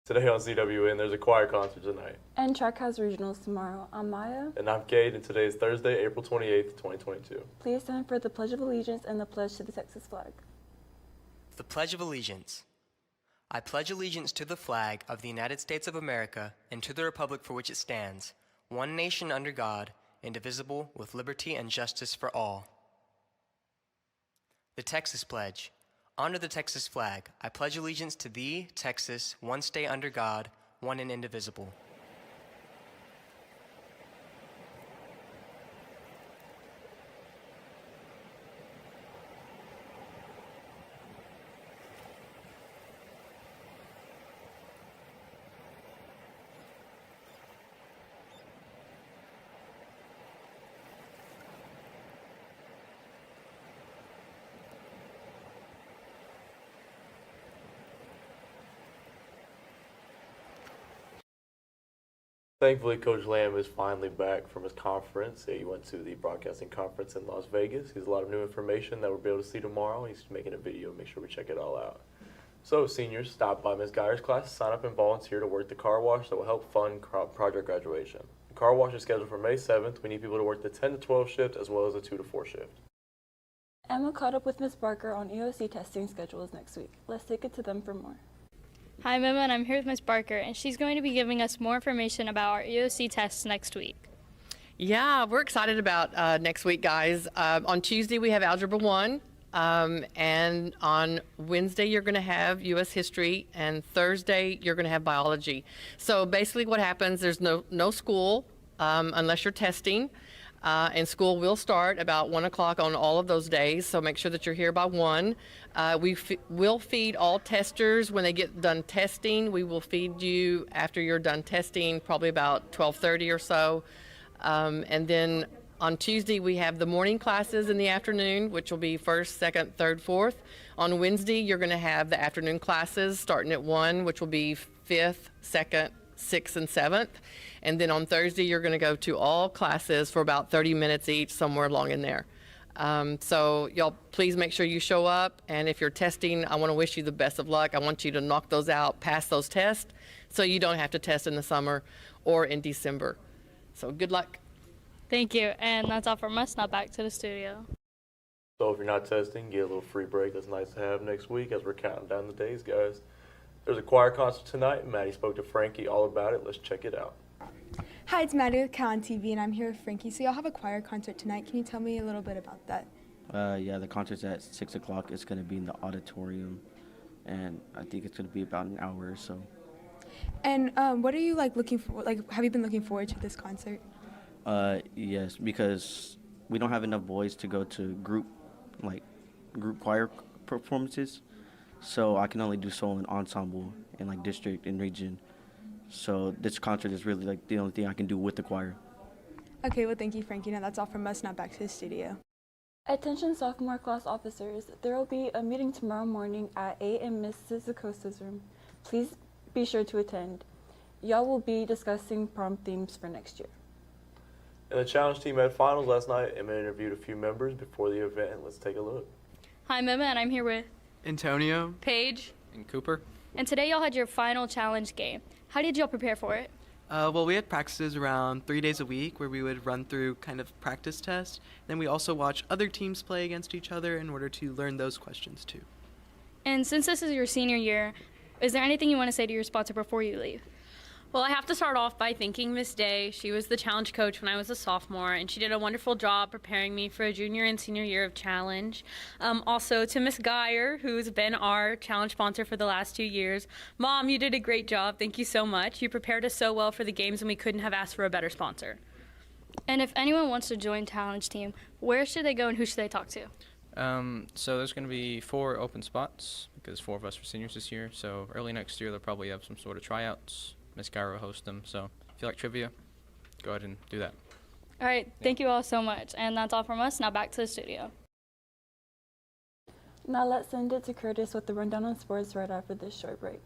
Today on CWN, there's a choir concert tonight. And track has regionals tomorrow. I'm Maya. And I'm Cade, and today is Thursday, April 28th, 2022. Please stand for the Pledge of Allegiance and the pledge to the Texas flag. The Pledge of Allegiance. I pledge allegiance to the flag of the United States of America and to the republic for which it stands, one nation under God, indivisible, with liberty and justice for all. The Texas Pledge. Honor the Texas flag. I pledge allegiance to thee, Texas, one state under God, one and indivisible. Thankfully, Coach Lamb is finally back from his conference. He went to the broadcasting conference in Las Vegas. He has a lot of new information that we'll be able to see tomorrow. He's making a video. Make sure we check it all out. So, seniors, stop by Ms. Geyer's class, sign up and volunteer to work the car wash that will help fund project graduation. The car wash is scheduled for May 7th. We need people to work the 10 to 12 shift as well as the 2 to 4 shift. Emma caught up with Ms. Barker on EOC testing schedules next week. Let's take it to them for more. Hi, I'm Emma, and I'm here with Ms. Barker, and she's going to be giving us more information about our EOC tests next week. Yeah, we're excited about next week, guys. On Tuesday, we have Algebra 1, and on Wednesday, you're going to have U.S. History, and Thursday, you're going to have Biology. So basically what happens, there's no school unless you're testing. And school will start about 1 o'clock on all of those days, so make sure that you're here by 1. We will feed all testers when they get done testing. We will feed you after you're done testing, probably about 12:30 or so. And then on Tuesday, we have the morning classes in the afternoon, which will be 1st, 2nd, 3rd, 4th. On Wednesday, you're going to have the afternoon classes starting at 1, which will be 5th, 2nd, 6th, and 7th. And then on Thursday, you're going to go to all classes for about 30 minutes each, somewhere along in there. So y'all please make sure you show up. And if you're testing, I want to wish you the best of luck. I want you to knock those out, pass those tests, so you don't have to test in the summer or in December. So good luck. Thank you, and that's all from us. Now back to the studio. So if you're not testing, get a little free break. That's nice to have next week as we're counting down the days, guys. There's a choir concert tonight, and Maddie spoke to Frankie all about it. Let's check it out. Hi, it's Maddie with Calallen TV, and I'm here with Frankie. So y'all have a choir concert tonight. Can you tell me a little bit about that? Yeah, the concert's at 6 o'clock. It's going to be in the auditorium, and I think it's going to be about an hour or so. And what are you looking for? Have you been looking forward to this concert? Yes, because we don't have enough boys to go to group choir performances, so I can only do solo and ensemble in district and region. So this concert is really the only thing I can do with the choir. Okay, well, thank you, Frankie. Now that's all from us. Now back to the studio. Attention sophomore class officers. There will be a meeting tomorrow morning at 8 in Mrs. Acosta's room. Please be sure to attend. Y'all will be discussing prom themes for next year. And the challenge team had finals last night. Emma interviewed a few members before the event. Let's take a look. Hi, I'm Emma, and I'm here with Antonio, Paige, and Cooper. and today y'all had your final challenge game. How did y'all prepare for it? Well, we had practices around 3 days a week where we would run through kind of practice tests. Then we also watch other teams play against each other in order to learn those questions too. And since this is your senior year, is there anything you want to say to your sponsor before you leave? Well, I have to start off by thanking Miss Day. She was the challenge coach when I was a sophomore, and she did a wonderful job preparing me for a junior and senior year of challenge. Also to Miss Geyer, who's been our challenge sponsor for the last 2 years. Mom, you did a great job. Thank you so much. You prepared us so well for the games, and we couldn't have asked for a better sponsor. And if anyone wants to join challenge team, where should they go and who should they talk to? So there's going to be 4 open spots because 4 of us are seniors this year. So early next year, they'll probably have some sort of tryouts. Miss Gyra will host them. So if you like trivia, go ahead and do that. All right. Thank you all so much. And that's all from us. Now back to the studio. Now let's send it to Curtis with the rundown on sports right after this short break.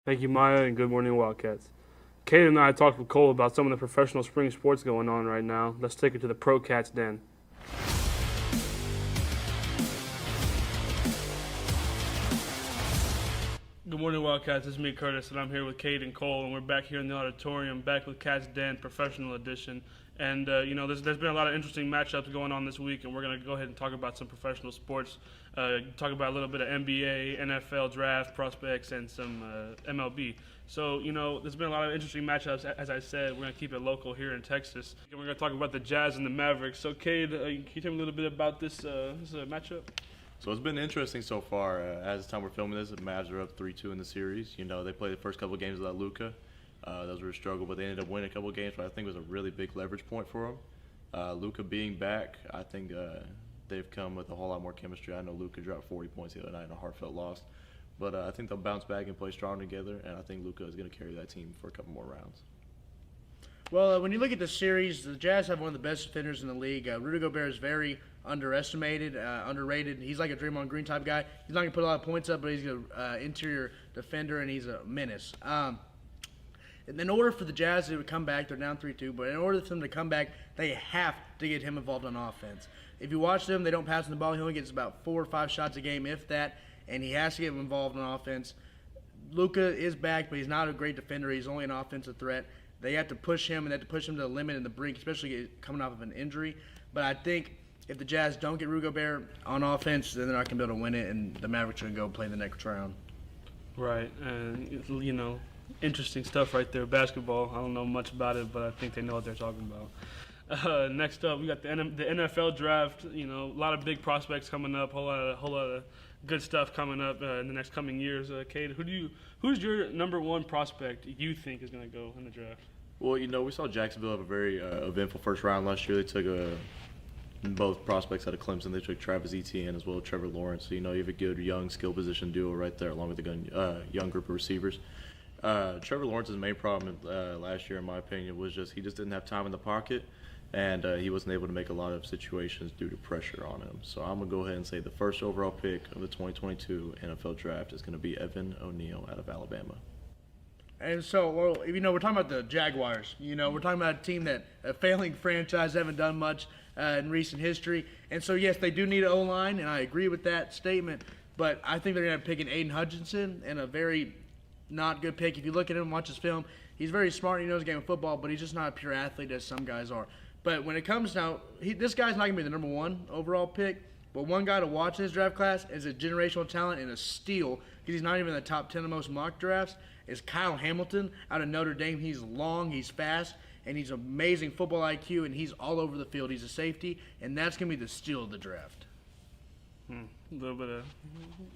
Thank you, Maya, and good morning, Wildcats. Kate and I talked with Cole about some of the professional spring sports going on right now. Let's take it to the Pro Cats Den. Good morning, Wildcats. This is me, Curtis, and I'm here with Kate and Cole, and we're back here in the auditorium, back with Cats Den Professional Edition. And, there's been a lot of interesting matchups going on this week, and we're going to go ahead and talk about some professional sports, talk about a little bit of NBA, NFL draft prospects, and some MLB. So, there's been a lot of interesting matchups. As I said, we're going to keep it local here in Texas. And we're going to talk about the Jazz and the Mavericks. So, Cade, can you tell me a little bit about this matchup? So it's been interesting so far. As the time we're filming this, the Mavs are up 3-2 in the series. They played the first couple of games without Luka. Those were a struggle, but they ended up winning a couple of games, but I think it was a really big leverage point for them. Luka being back, I think they've come with a whole lot more chemistry. I know Luka dropped 40 points the other night in a heartfelt loss, but I think they'll bounce back and play strong together, and I think Luka is going to carry that team for a couple more rounds. Well, when you look at the series, the Jazz have one of the best defenders in the league. Rudy Gobert is very underestimated, underrated. He's like a Draymond Green type guy. He's not going to put a lot of points up, but he's an interior defender, and he's a menace. In order for the Jazz to come back, they're down 3-2, but in order for them to come back, they have to get him involved on offense. If you watch them, they don't pass him the ball. He only gets about 4 or 5 shots a game, if that, and he has to get him involved on offense. Luka is back, but he's not a great defender. He's only an offensive threat. They have to push him, and they have to push him to the limit and the brink, especially coming off of an injury. But I think if the Jazz don't get Rudy Gobert on offense, then they're not going to be able to win it, and the Mavericks are going to go play the next round. Right, and, interesting stuff right there. Basketball, I don't know much about it, but I think they know what they're talking about. Next up, we got the NFL draft. A lot of big prospects coming up, whole lot of good stuff coming up in the next coming years. Cade, who's your number one prospect you think is going to go in the draft? Well, we saw Jacksonville have a very eventful first round last year. They took both prospects out of Clemson. They took Travis Etienne as well as Trevor Lawrence. So, you have a good young skill position duo right there along with a young group of receivers. Trevor Lawrence's main problem last year, in my opinion, was he just didn't have time in the pocket, and he wasn't able to make a lot of situations due to pressure on him. So I'm going to go ahead and say the first overall pick of the 2022 NFL Draft is going to be Evan O'Neal out of Alabama. And so, we're talking about the Jaguars. We're talking about a team a failing franchise, haven't done much in recent history. And so, yes, they do need an O-line, and I agree with that statement. But I think they're going to pick an Aiden Hutchinson, and a very not good pick. If you look at him, watch his film, he's very smart. He knows the game of football, but he's just not a pure athlete as some guys are. But when it comes now, this guy's not going to be the number one overall pick. But one guy to watch in this draft class is a generational talent and a steal, because he's not even in the top 10 of most mock drafts, is Kyle Hamilton out of Notre Dame. He's long, he's fast, and he's amazing football IQ, and he's all over the field. He's a safety, and that's going to be the steal of the draft. A little bit of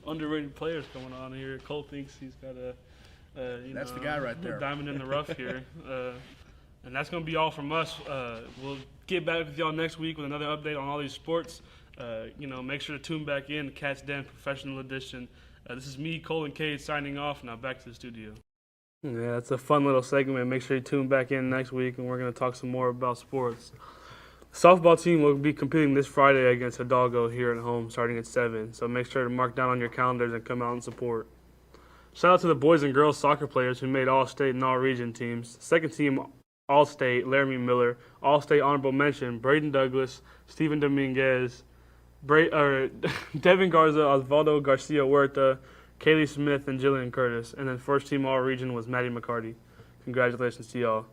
underrated players going on here. Cole thinks he's got that's the guy right there. Diamond in the rough here. And that's going to be all from us. We'll get back with y'all next week with another update on all these sports. Make sure to tune back in to Cats Den Professional Edition. This is me, Cole, and Cade signing off. Now back to the studio. Yeah, it's a fun little segment. Make sure you tune back in next week, and we're going to talk some more about sports. The softball team will be competing this Friday against Hidalgo here at home starting at 7. So make sure to mark down on your calendars and come out and support. Shout out to the boys and girls soccer players who made All-State and All-Region teams. Second team All-State, Laramie Miller. All-State honorable mention, Braden Douglas, Steven Dominguez, Devin Garza, Osvaldo Garcia Huerta, Kaylee Smith, and Jillian Curtis. And then first team All-Region was Maddie McCarty. Congratulations to y'all.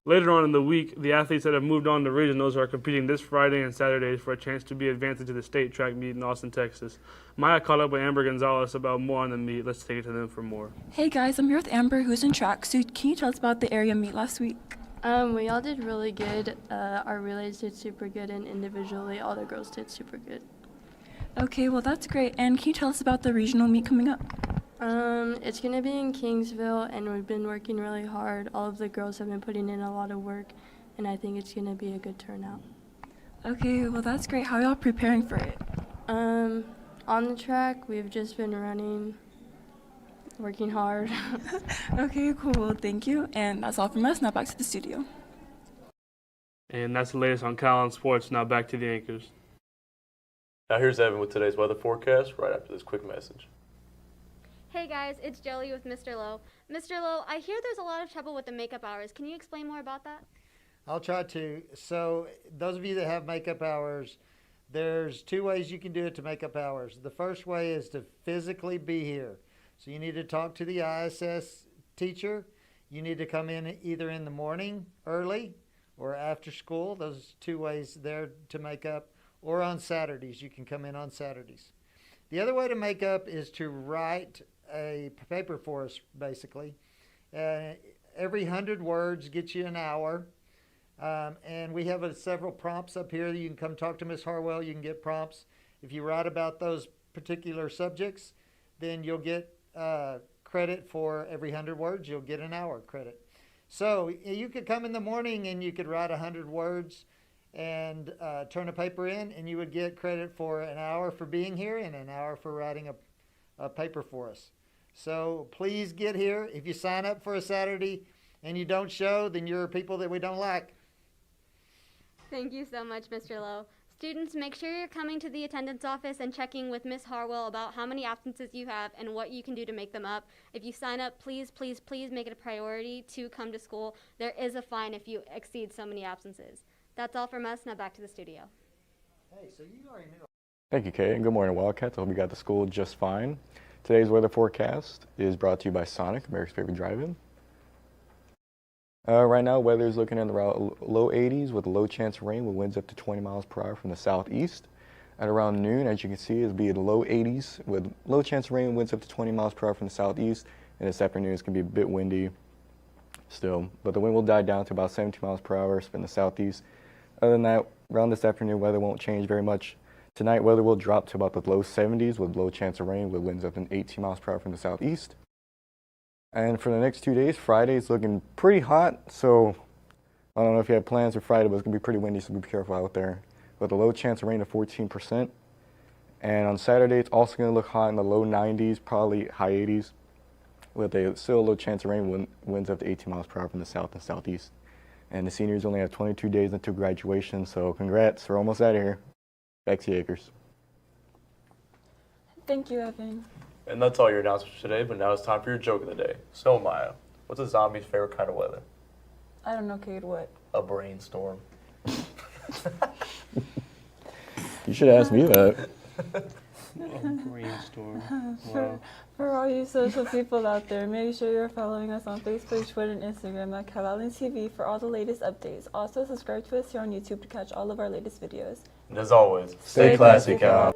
Later on in the week, the athletes that have moved on to regionals are competing this Friday and Saturday for a chance to be advanced into the state track meet in Austin, Texas. Maya caught up with Amber Gonzalez about more on the meet. Let's take it to them for more. Hey guys, I'm here with Amber, who's in track. So can you tell us about the area meet last week? We all did really good. Our relays did super good, and individually, all the girls did super good. Okay, well that's great. And can you tell us about the regional meet coming up? It's going to be in Kingsville, and we've been working really hard. All of the girls have been putting in a lot of work, and I think it's going to be a good turnout. Okay, well that's great. How are y'all preparing for it? On the track, we've just been running, working hard. Okay, cool. Thank you. And that's all from us. Now back to the studio. And that's the latest on Calallen Sports. Now back to the anchors. Now here's Evan with today's weather forecast right after this quick message. Hey guys, it's Jolie with Mr. Lowe. Mr. Lowe, I hear there's a lot of trouble with the makeup hours. Can you explain more about that? I'll try to. So those of you that have makeup hours, there's two ways you can do it to makeup hours. The first way is to physically be here. So you need to talk to the ISS teacher. You need to come in either in the morning early or after school. Those two ways there to make up. Or on Saturdays. You can come in on Saturdays. The other way to make up is to write a paper for us, basically. Every 100 words gets you an hour. And we have several prompts up here. You can come talk to Ms. Harwell. You can get prompts. If you write about those particular subjects, then you'll get credit for every 100 words. You'll get an hour credit. So you could come in the morning and you could write 100 words and turn a paper in, and you would get credit for an hour for being here and an hour for writing a paper for us. So please get here. If you sign up for a Saturday and you don't show, then you're people that we don't like. Thank you so much, Mr. Lowe. Students, make sure you're coming to the attendance office and checking with Ms. Harwell about how many absences you have and what you can do to make them up. If you sign up, please, please, please make it a priority to come to school. There is a fine if you exceed so many absences. That's all from us. Now back to the studio. Hey, so you already knew. Thank you, Kate, and good morning, Wildcats. I hope you got to school just fine. Today's weather forecast is brought to you by Sonic, America's favorite drive-in. Right now, weather is looking in the low 80s with a low chance of rain with winds up to 20 miles per hour from the southeast. At around noon, as you can see, it'll be in the low 80s with low chance of rain with winds up to 20 miles per hour from the southeast. And this afternoon, it's going to be a bit windy still, but the wind will die down to about 17 miles per hour from the southeast. Other than that, around this afternoon, weather won't change very much. Tonight, weather will drop to about the low 70s with low chance of rain with winds up to 18 miles per hour from the southeast. And for the next 2 days, Friday is looking pretty hot, so I don't know if you have plans for Friday, but it's going to be pretty windy, so be careful out there. With a low chance of rain of 14%. And on Saturday, it's also going to look hot in the low 90s, probably high 80s, with a still low chance of rain, winds up to 18 miles per hour from the south and southeast. And the seniors only have 22 days until graduation, so congrats, we're almost out of here. Back to you, Acres. Thank you, Evan. And that's all your announcements for today, but now it's time for your joke of the day. So, Maya, what's a zombie's favorite kind of weather? I don't know, Cade, what? A brainstorm. You should ask me that. Brainstorm. For all you social people out there, make sure you're following us on Facebook, Twitter, and Instagram at Calallen TV for all the latest updates. Also, subscribe to us here on YouTube to catch all of our latest videos. And as always, stay classy, Cal.